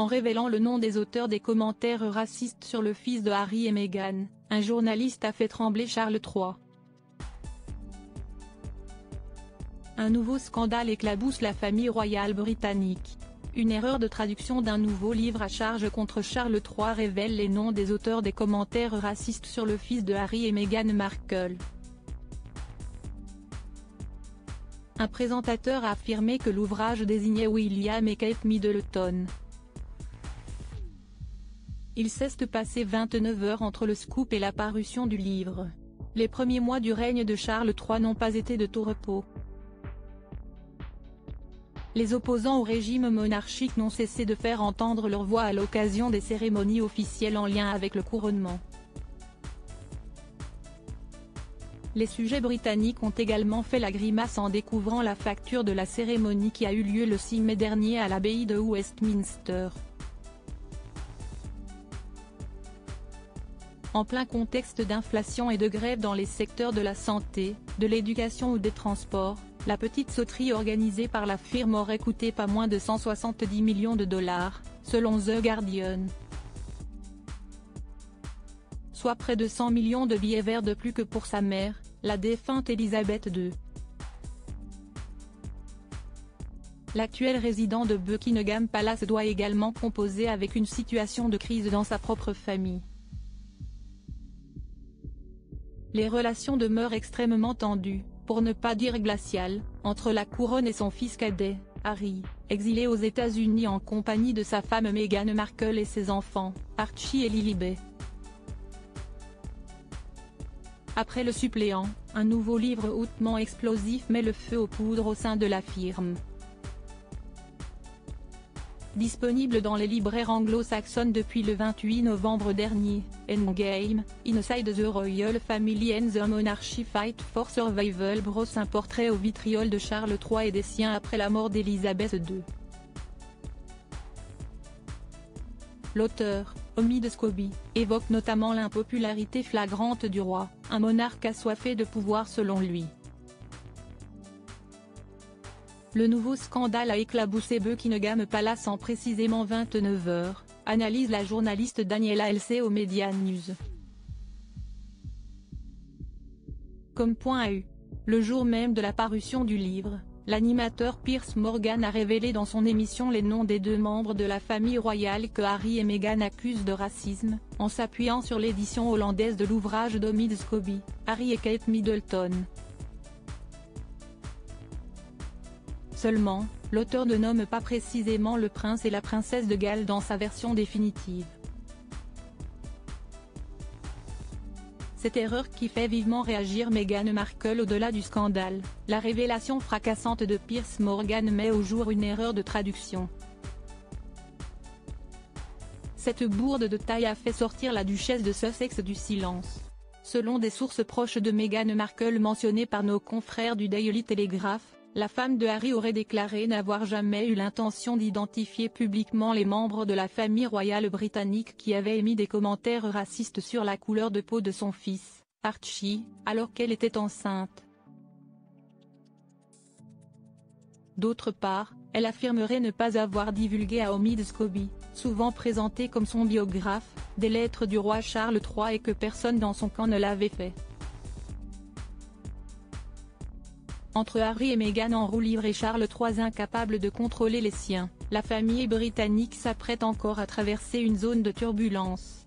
En révélant le nom des auteurs des commentaires racistes sur le fils de Harry et Meghan, un journaliste a fait trembler Charles III. Un nouveau scandale éclabousse la famille royale britannique. Une erreur de traduction d'un nouveau livre à charge contre Charles III révèle les noms des auteurs des commentaires racistes sur le fils de Harry et Meghan Markle. Un présentateur a affirmé que l'ouvrage désignait William et Kate Middleton. Il s'est passé 29 heures entre le scoop et la parution du livre. Les premiers mois du règne de Charles III n'ont pas été de tout repos. Les opposants au régime monarchique n'ont cessé de faire entendre leur voix à l'occasion des cérémonies officielles en lien avec le couronnement. Les sujets britanniques ont également fait la grimace en découvrant la facture de la cérémonie qui a eu lieu le 6 mai dernier à l'abbaye de Westminster. En plein contexte d'inflation et de grève dans les secteurs de la santé, de l'éducation ou des transports, la petite sauterie organisée par la firme aurait coûté pas moins de 170 millions de dollars, selon The Guardian. Soit près de 100 millions de billets verts de plus que pour sa mère, la défunte Elisabeth II. L'actuel résident de Buckingham Palace doit également composer avec une situation de crise dans sa propre famille. Les relations demeurent extrêmement tendues, pour ne pas dire glaciales, entre la couronne et son fils cadet, Harry, exilé aux États-Unis en compagnie de sa femme Meghan Markle et ses enfants, Archie et Lilibet. Après le suppléant, un nouveau livre hautement explosif met le feu aux poudres au sein de la firme. Disponible dans les libraires anglo-saxonnes depuis le 28 novembre dernier, Endgame, Inside the Royal Family and the Monarchy Fight for Survival brosse un portrait au vitriol de Charles III et des siens après la mort d'Elisabeth II. L'auteur, Omid Scobie, évoque notamment l'impopularité flagrante du roi, un monarque assoiffé de pouvoir selon lui. Le nouveau scandale a éclaboussé Buckingham Palace en précisément 29 heures, analyse la journaliste Daniela Elsey au Media News. Comme point AU. Le jour même de la parution du livre, l'animateur Piers Morgan a révélé dans son émission les noms des deux membres de la famille royale que Harry et Meghan accusent de racisme, en s'appuyant sur l'édition hollandaise de l'ouvrage d'Omid Scobie, Harry et Kate Middleton. Seulement, l'auteur ne nomme pas précisément le prince et la princesse de Galles dans sa version définitive. Cette erreur qui fait vivement réagir Meghan Markle au-delà du scandale, la révélation fracassante de Piers Morgan met au jour une erreur de traduction. Cette bourde de taille a fait sortir la duchesse de Sussex du silence. Selon des sources proches de Meghan Markle mentionnées par nos confrères du Daily Telegraph, la femme de Harry aurait déclaré n'avoir jamais eu l'intention d'identifier publiquement les membres de la famille royale britannique qui avaient émis des commentaires racistes sur la couleur de peau de son fils, Archie, alors qu'elle était enceinte. D'autre part, elle affirmerait ne pas avoir divulgué à Omid Scobie, souvent présenté comme son biographe, des lettres du roi Charles III et que personne dans son camp ne l'avait fait. Entre Harry et Meghan en roue libre et Charles III incapable de contrôler les siens, la famille britannique s'apprête encore à traverser une zone de turbulence.